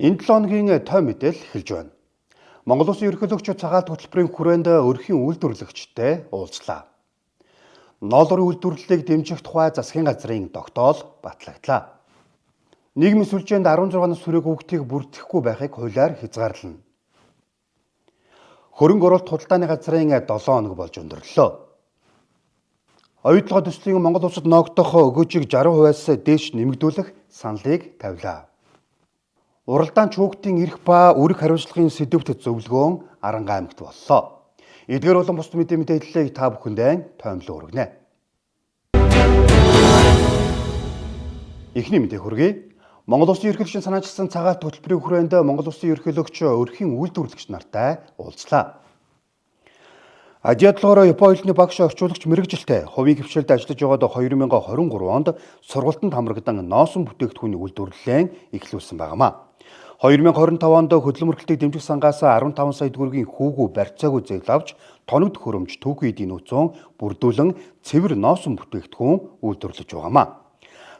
Энэ 7 хоногийн той мэдээлэл эхэлж байна. Монгол Улсын ерөнхийлөгч цагаалт хөтөлбөрийн хүрээнд өрхийн үйлдвэрлэгчтэй уулзлаа. Ноолорын үйлдвэрлэлийг дэмжих тухай засгийн газрын тогтоол батлагдлаа. Нийгмийн сүлжээнд 16 сүрэг хүүхдийг бүртгэхгүй байхыг хуулиар хязгаарлана. Хөрөнгө оруулалт худалдааны газрын 7 хоног болж өндөрлөө. Оюутлогоо төслийн Монгол улсад ноогдох өгөөжийг 60%-аас дээш нэмэгдүүлэх саналыг тавилаа. Уралдаанч хүүхдийн эрх ба үүрэг хариуцлагын сэдвт зөвлөгөөн Аранга аймагт боллоо. Эдгээр болон бусад мэдээллийг та бүхэндээ тоомлон хүргэнэ. Эхний мэдээ хүргэе. Монгол Улсын ерөнхийлөгчийн санаачилсан цагаалт хөтөлбөрийн хүрээнд Монгол Улсын ерөнхийлөгч өрхийн үйлдвэрлэгч нартай уулзлаа. Адиадлогоор Японы хэлний багш орчуулагч мэрэгжилтэй хувийн хвшилд ажиллаж байгаад 2023 онд сургалтанд хамрагдан ноосон бүтээгдэхүүний үйлдвэрлэлээ эхлүүлсэн байнамаа. 2025 онд хөдөлмөрлөлтийг дэмжих сангаас 15 сая төгрөгийн хүүгүү барьцаагүй зээл авч тоногд хөрөмж түүхий эдийн нөөцөө бүрдүүлэн цэвэр ноосон бүтээгдэхүүн үйлдвэрлэж байнамаа.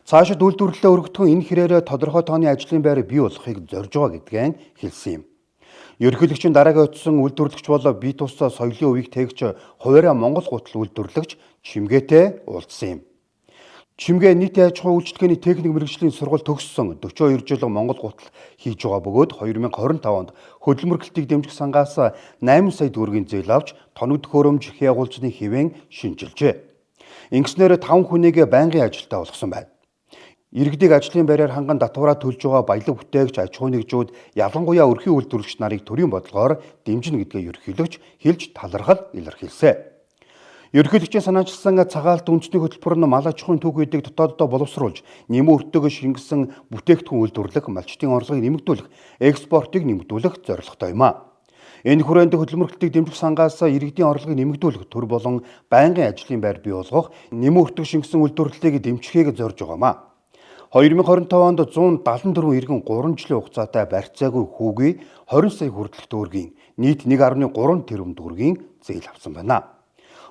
Цаашид үйлдвэрлэлээ өргөдгөн энэ хэрээр тодорхой тооны ажлын байр бий болохыг зорж байгаа гэдгээ хэлсэн юм. Ерөнхийлөгчийн дараагийн очсон үйлдвэрлэгч бол бие тусаа соёлын үеийг тээгч хуваараа Монгол гутал үйлдвэрлэгч Чимгээтэй уулзсан юм. Чимгээ нийт аж ахуйн үйлчлэгээний техник мэргэжлийн сургууль төгссөн 42 жил Монгол гутал хийж байгаа бөгөөд 2025 онд хөдөлмөрлөлтийг дэмжих сангаас 8 сая төгрөгийн зээл авч тоногд хөрөмж хягуулцны хэвэн шинжилжээ. Ингэснээр 5 хүнийг байнгын ажилтаа болгосон байна. Иргэдийг ажлын байраар ханган татвараа төлж байгаа баялаг бүтээгч аж ахуйн нэгжүүд ялангуяа өрхийн үйлдвэрлэгч нарыг төрийн бодлогоор дэмжинэ гэдгээ ерөнхийлөгч хэлж талархал илэрхийлсэн. Ерөнхийлөгчийн санаачилсан цагаалт үндэсний хөтөлбөр нь мал аж ахуйн түүхийдийг дотооддоо боловсруулж, нэмэн өртөгөө шингэсэн бүтээгдэхүүн үйлдвэрлэх, малчтын орлогыг нэмэгдүүлэх, экспортыг нэмэгдүүлэх зорилготой юм а. Энэ хүрээнд хөдөлмөрлөлтийг дэмжих сангаас иргэдийн орлогыг нэмэгдүүлэх, төр болон байнгын ажлын байр бий болгох, нэмэн өртөг шингэсэн үйлдвэрлэлийг дэмжихийг зорж байгаа юм а. 2025 онд 174 иргэн 3 жилийн хугацаатай барьцаагүй хүүгүй 20 сая хүртэлх төгрөгийн нийт 1.3 тэрбум төгрөгийн зээл авсан байна.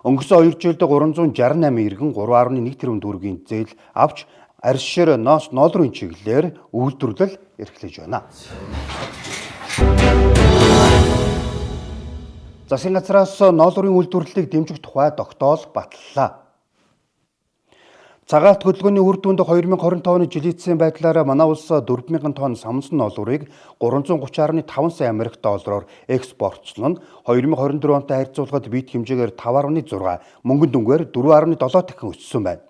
Өнгөрсөн 2 жилд 368 иргэн 3.1 тэрбум төгрөгийн зээл авч арьс шир ноолрын чиглэлээр үйлдвэрлэл эрхлэж байна. Засгийн газраас ноолрын үйлдвэрлэлийг дэмжих тухай тогтоол баталлаа. Цагаалт хөдөлгөөний үр дүнд 2025 оны жилийн эцсийн байдлаар манай улс 4,000 тонн самсан ноолуурыг 330.5 сая Америк доллараар экспортлон нь 2024 онтой харьцуулахад бит хэмжээгээр 5.6, мөнгөн дүнгээр 4.7 дахин өссөн байна.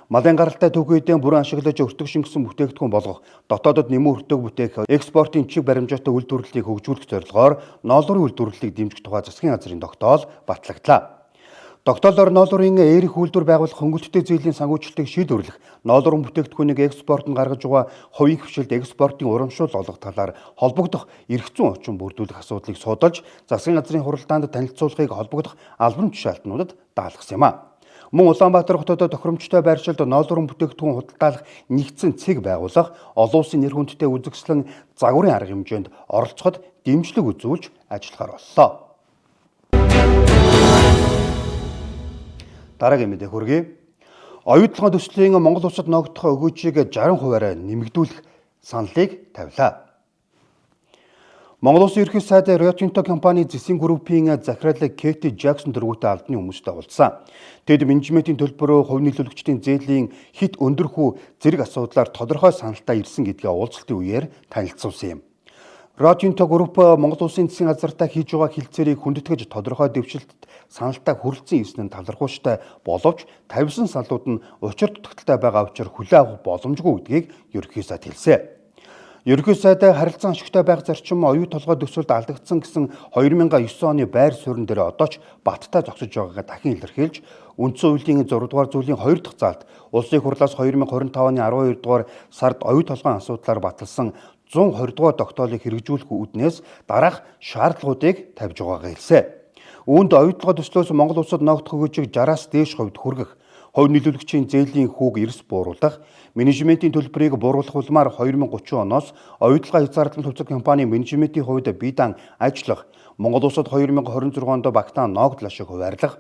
Малын гаралтай түүхийдээ бүрэн ашиглаж өртөг шингэсэн бүтээгдэхүүн болгох, дотоодод нэмэн өртөг бүтээх, экспортын чиг баримжаатай үйлдвэрлэлийг хөгжүүлэх зорилгоор ноолрын үйлдвэрлэлийг дэмжих тухай засгийн газрын тогтоол батлагдлаа. Тогтоолоор ноолрын эерх үйлдвэр байгуулах хөнгөлөлттэй зээлийн санхүүжилтийг шийдвэрлэх, ноолрын бүтээгдэхүүнийг экспортод гаргаж байгаа хувийн хвшилд экспортын урамшуул олох талаар холбогдох эрх зүйн орчин бүрдүүлэх асуудлыг судалж, засгийн газрын хуралдаанд танилцуулахыг холбогдох албан тушаалтнуудад даалгасан юм а. Мөн Улаанбаатар хотод тохиромжтой байршилд ноолрын бүтээгдэхүүн худалдаалах нэгдсэн цэг байгуулах, олон улсын нэр хүндтэй үзэсгэлэн загварын арга хэмжээнд оролцоход дэмжлэг үзүүлж ажиллахаар боллоо. Дараагийн мэдээ хүргэе. Оюутлогоо төслийн Монгол улсад ноогдох өгөөжийг 60%-аар нэмэгдүүлэх саналыг тавилаа. Монгол Улсын ерөнхий сайд Rio Tinto компани Зэсийн группийн захирал Кэти Жаксон дөрвөөтэй албаны хүмүүстэй уулзсан. Тэд менежментийн төлбөрөө хувь нийлүүлэгчдийн зээлийн хит өндөрхүү зэрэг асуудлаар тодорхой саналтай ирсэн гэдгээ уулзалтын үеэр танилцуулсан юм. Rio Tinto групп Монгол Улсын засгийн газартаа хийж байгаа хилцээрийг хүндэтгэж тодорхой дэвшилтэд саналтай хүрэлцэн ирсэн нь талархууштай боловч тавьсан салууд нь учир дутагдaltaй байгаа учраас хүлээн авах боломжгүй гэдгийг ерөнхий сайд хэлсэн. Ерөнхий сайд харилцан ашигтай байх зарчим оюу толгой төсөлд алдагдсан гэсэн 2009 оны байр суурин дээр одоо ч баттай зогсож байгаагаа дахин илэрхийлж, үндсэн хуулийн 6 дугаар зүйлийн 2 дахь заалт улсын хурлаас 2025 оны 12 дугаар сард оюу толгойн асуудлаар баталсан 120 дугаар тогтоолыг хэрэгжүүлэх үүднээс дараах шаардлагуудыг тавьж байгаагаа хэлсэн. Үүнд оюутлогоо төслөөс Монгол улсад ноогдох өгөөжийг 60-аас дээш хувьд хүргэх, хувь нийлүүлэгчийн зээлийн хүүг эрс бууруулах, менежментийн төлбөрийг бууруулах улмаар 2030 оноос оюутлогоо хязгаарлалт хувьцат компани менежментийн хувьд бие даан ажиллах, Монгол улсад 2026 онд багтаан ноогдлоо шиг хуваарлах,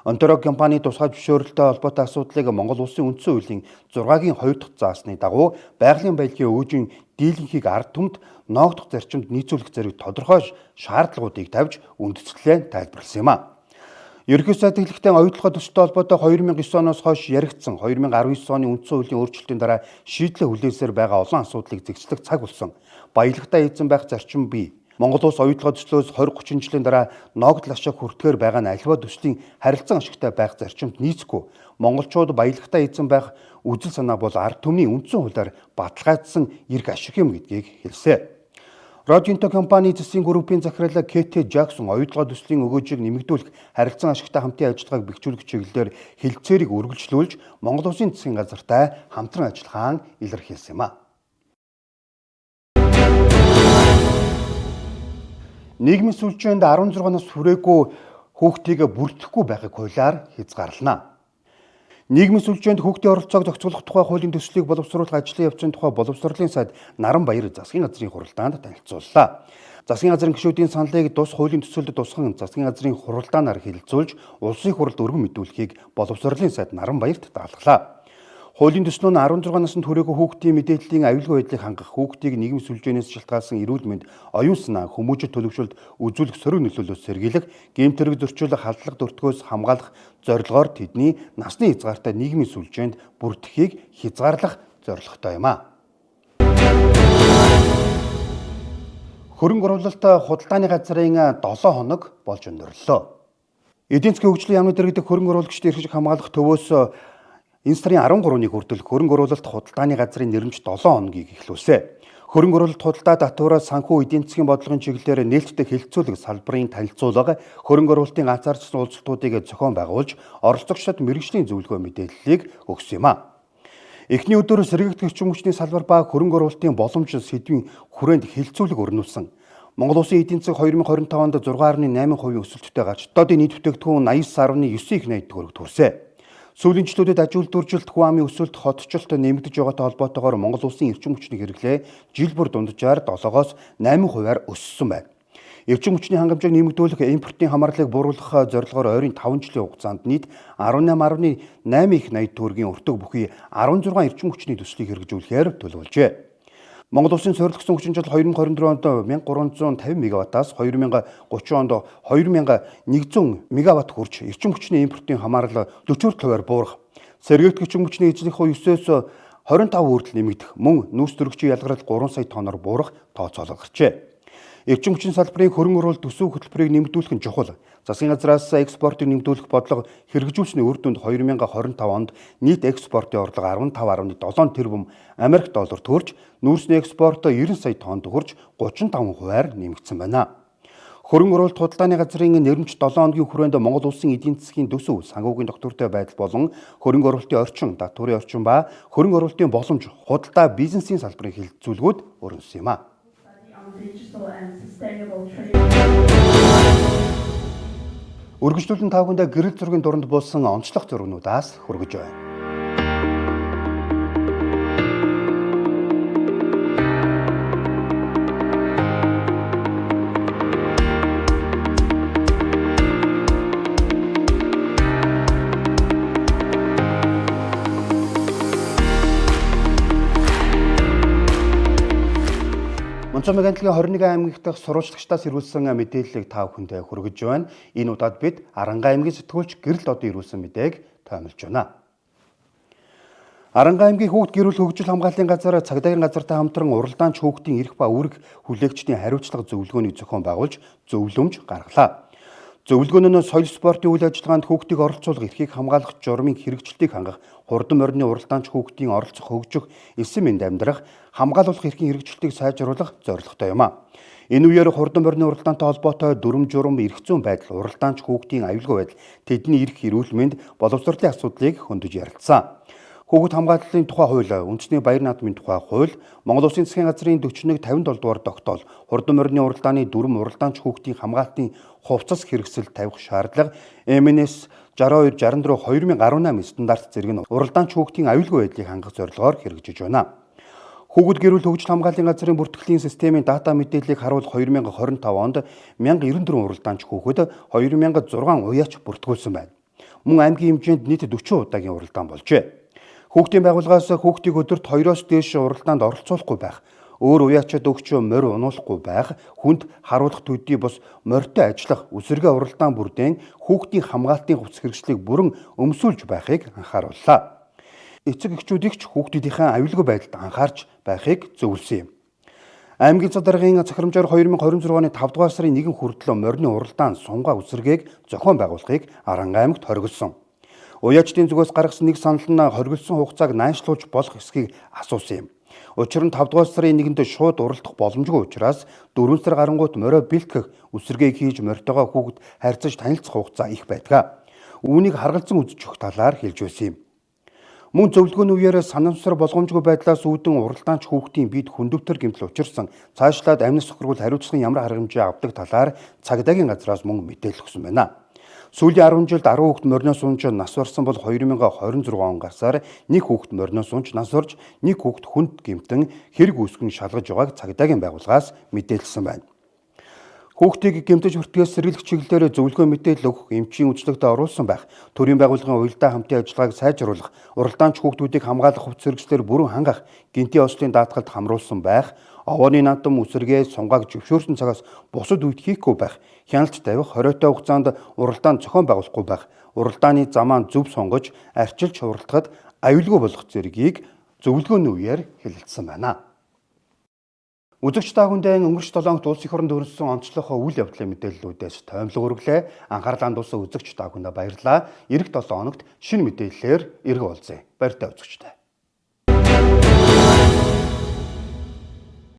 Онтарио компани тусгай зөвшөөрөлтөй холбоотой асуудлыг Монгол Улсын үндсэн хуулийн 6-гийн 2 дахь заасны дагуу байгалийн баялагын өөжийн дийлэнхийг ард түмэд ноогдох зарчимд нийцүүлэх зэрэг тодорхой шаардлагуудыг тавьж үндэслэлээ тайлбарласан юм а. Ерөнхий сайд хэлэхдээ оюутлогоо төсөлтэй холбоотой 2009 оноос хойш яригдсан 2019 оны үндсэн хуулийн өөрчлөлтийн дараа шийдлээ хүлээсээр байгаа олон асуудлыг зэгцлэх цаг болсон. Баялагтай эзэн байх зарчим бий. Монгол улс оюутлогоо төслөөс 20-30 жилийн дараа ноогдол ашиг хүртэхээр байгаа нь аливаа төслийн харилцан ашигтай байх зарчимд нийцэхгүй. Монголчууд баялагтай эзэн байх үзэл санаа бол ард түмний үндсэн хуулиар баталгаажсан эрх ашиг юм гэдгийг хэлсэн. Родинто компани засгийн группийн захирал Кэти Жаксон оюутлогоо төслийн өгөөжийг нэмэгдүүлэх харилцан ашигтай хамтын ажиллагааг бэхжүүлэх чиглэлээр хэлэлцээрийг үргэлжлүүлж Монгол Улсын засгийн газартай хамтран ажиллахаа илэрхийлсэн юм а. Нийгмийн сүлжээнд 16 нас хүрээгүй хүүхдийг бүрдэхгүй байхыг хуулиар хязгаарлана. Нийгмийн сүлжээнд хүүхдийн оролцоог зохицуулах тухай хуулийн төслийг боловсруулах ажлын явцын тухай боловсролын сайд Наранбаяр засгийн газрын хуралдаанд танилцууллаа. Засгийн газрын гишүүдийн саналыг тус хуулийн төсөлд тусган засгийн газрын хуралдаанаар хэлэлцүүлж улсын хуралд өргөн мэдүүлэхийг боловсролын сайд Наранбаярт даалгалаа. Хуулийн төслөө нь 16 наснд хүрээгүй хүүхдийн мэдээллийн аюулгүй байдлыг хангах, хүүхдийг нийгмийн сүлжээнээс шалтгаалсан эрүүл мэнд, оюун санаа, хүмүүжил төлөвшөлт үзүүлэх сөрөг нөлөөллөөс сэргийлэх, гэмт хэрэг зөрчил, халдлага дөртгөөс хамгаалах зорилгоор тэдний насны хязгаартай нийгмийн сүлжээнд бүрдэхийг хязгаарлах зорилготой юм а. Хөрөнгө оруулалт худалдааны газрын 7 хоног болж өндөрлөө. Эдийн засгийн хөгжлийн яамны дэргэдэх хөрөнгө оруулагчдын эрхийг хамгаалах төвөөс энэ сарын 13-ны хүртэл хөрөнгө оруулалт худалдааны газрын нэрмж 7 хоногийг эхлүүлсэн. Хөрөнгө оруулалт худалдаа татвараа санхүү эдийн засгийн бодлогын чиглэлээр нээлттэй хэлэлцүүлэх салбарын танилцуулга, хөрөнгө оруулалтын ганцаардсан уулзалтуудыг зохион байгуулж, оролцогчдод мэргэжлийн зөвлөгөө мэдээллийг өгсөн юм а. Эхний өдөр сэргийгдэх эрчим хүчний салбар ба хөрөнгө оруулалтын боломж сэдвийн хүрээнд хэлэлцүүлэг өрнүүлсэн. Монгол Улсын эдийн засаг 2025 онд 6.8% өсөлттэй гарч, одоодын нийт бүтээгдэхүүн 89.9 их найдад төгрөг төрсөн. Сүүлийн жилүүдэд аж үйлдвэржилт, хүн амын өсөлт, хотчлт нэмэгдэж байгаатай холбоотойгоор Монгол Улсын эрчим хүчний хэрэглээ жил бүр дунджаар 7-оос 8%-аар өссөн байна. Эрчим хүчний хангамжийг нэмэгдүүлэх, импортын хамаарлыг бууруулах зорилгоор ойрын 5 жилийн хугацаанд нийт 18.8 их найдад төгрөгийн өртөг бүхий 16 эрчим хүчний төслийг хэрэгжүүлэхээр төлөвлөжээ. Монгол Улсын суурилсан хүчин чадал 2024 онд 1350 мегаваттаас 2030 онд 2100 мегаватт хүрч эрчим хүчний импортын хамаарлал 40%-аар буурах, сэргээгдэх эрчим хүчний эзлэх хувь 9-өөс 25% хүртэл нэмэгдэх, мөн нүүрс төрөгчийн ялгарл 3 сая тонноор буурах тооцоолол гарчээ. Эрчим хүчний салбарын хөрөнгө оруулалт төсөв хөтөлбөрийг нэмэгдүүлэх нь чухал. Засгийн газраас экспортыг нэмэгдүүлэх бодлого хэрэгжүүлсний үр дүнд 2025 онд нийт экспортын орлого 15.7 тэрбум Америк доллар төрж, нүүрсний экспорт 90 сая тоннд хүрч 35%-аар нэмэгдсэн байна. Хөрөнгө оруулалт худалдааны газрын нэрмж 7 хоногийн хүрээнд Монгол Улсын эдийн засгийн төсөв, санхүүгийн доктортой байдал болон хөрөнгө оруулалтын орчин, татварын орчин ба хөрөнгө оруулалтын боломж, худалдаа бизнесийн салбарын хэлэлцүүлгүүд өрнөсөн юм а. Үргэлжлүүлэн тавхандаа гэрэл зургийн дунд болсон онцлог зургнуудаас хүргэж байна. Монцомгийн 21 аймаг дахь сурвалжлагчдаас ирүүлсэн мэдээллийг та бүхэндээ хүргэж байна. Энэ удаад бид Аранга аймгийн сэтгүүлч Гэрэл Додын ирүүлсэн мэдээг тоомлж байна. Аранга аймгийн хүүхд гэрүүл хөгжил хамгааллын газар цагдаагийн газартай хамтран уралдаанч хүүхдийн эрх ба үүрэг хүлээгчдийн хариуцлага зөвлөгөөнийг зохион байгуулж зөвлөмж гаргалаа. Зөвлөгөөн нь соёл спортын үйл ажиллагаанд хүүхдийг оролцуулах, эрхийг хамгаалах, журмын хэрэгжилтийг хангах, хурдан морины уралдаанч хүүхдийн оролцох, хөгжих, эсэм энд амьдрах, хамгаалуулах эрхийн хэрэгжилтийг сайжруулах зорилготой юм а. Энэ үеэр хурдан морины уралдаантай холбоотой дүрм журам, эрх зүйн байдал, уралдаанч хүүхдийн аюулгүй байдал, тэдний эрх, эрүүл мэнд, боловсролын асуудлыг хөндөж ярилцсан. Хүүхэд хамгааллын тухай хууль, үндэсний баяр наадмын тухай хууль, Монгол Улсын засгийн газрын 41-57 дугаар тогтоол, хурдан морины уралдааны дүрм уралдаанч хүүхдийн хамгаалтын хувцас хэрэгсэл тавих шаардлага, МНС 62-64/2018 стандарт зэрэг нь уралдаанч хүүхдийн аюулгүй байдлыг хангах зорилгоор хэрэгжиж байна. Хүүхэд гэрүүл хөгжил хамгааллын газрын бүртгэлийн системийн дата мэдээллийг харуул 2025 онд 1094 уралдаанч хүүхэд, 2006 уяач бүртгүүлсэн байна. мөн аймгийн хэмжээнд нийт 40 удаагийн уралдаан болжээ. Хүүхдийн байгууллагаас хүүхдийг өдөрт 2-оос дээш уралдаанд оролцуулахгүй байх, өөр уяачид өгч морь унуулахгүй байх, хүнд харуулах төдий бус морьтой ажиллах, үсэргээ уралдаан бүрдэн хүүхдийн хамгаалтын хувцас хэрэгслийг бүрэн өмсүүлж байхыг анхаарууллаа. Эцэг эхчүүдийг ч хүүхдүүдийнхээ аюулгүй байдалд анхаарч байхыг зөвлөсөн юм. Аймгийн цад даргын захирамжаар 2026 оны 5 дугаар сарын 1 хүртэл морины уралдаан сунгаа үсэргээг зохион байгуулахыг Аранга аймагт хориглосон. Уяачдын зүгээс гаргасан нэг санал нь хориглосон хугацааг наанчлуулж болох эсхийг асуусан юм. Учир нь 5 дугаар сарын 1-нд шууд уралдах боломжгүй учраас 4 сар гарангуут морио бэлтгэх, үсэргээг хийж морьтойгоо хүүхэд харьцаж танилцах хугацаа их байдаг. Үүнийг харгалзан үзэж өгөх талаар хэлж байсан юм. Мөн зөвлөгөөний үеэр санамсар болгоомжгүй байдлаас үүдэн уралдаанч хүүхдийн биед хүндөвтөр гэмтэл учирсан цаашлаад амнаас сохиргуул хариуцлагын ямар арга хэмжээ авдаг талаар цагдаагийн газраас мөн мэдээлэл өгсөн байна. Сүүлийн 10 жилд 10 хүүхэд мориноос унж нас барсан бол 2026 он гарсаар нэг хүүхэд мориноос унж нас орж нэг хүүхэд хүнд гэмтэн хэрэг үүсгэн шалгаж байгааг цагдаагийн байгууллагаас мэдээлсэн байна. Хүүхдийг гэмтэж бүртгэж сэргийлэх чиглэлээр зөвлөгөө мэдээлэл өгөх, эмчийн үйлчлэгтээ оруулсан байх, төрийн байгууллагын уялдаа хамтын ажиллагааг сайжруулах, уралдаанч хүүхдүүдийг хамгаалах хувцас хэрэгслээр бүрэн хангах, гинтийн ослын даатгалд хамруулсан байх, овооны наадам үсэргээ сунгааг зөвшөөрсөн цагаас бусад үед хийхгүй байх, хяналт тавих, хориотой хугацаанд уралдаан зохион байгуулахгүй байх, уралдааны замаа зөв сонгож, арчилж уралдахад аюулгүй болох зэргийг зөвлөгөөний үеэр хэлэлцсэн байна. Үзэгч та бүхэнд өнгөрч 7 хоногт улс их оронд өрнөсөн онцлог үйл явдлын мэдээллүүдээс тоомлого өргөлээ. Анхаарлаа хандуулсан үзэгч та бүхэндээ баярлалаа. Эх 7 хоногт шинэ мэдээллээр эрг уулзъя. Баяртай үзэгчтэй.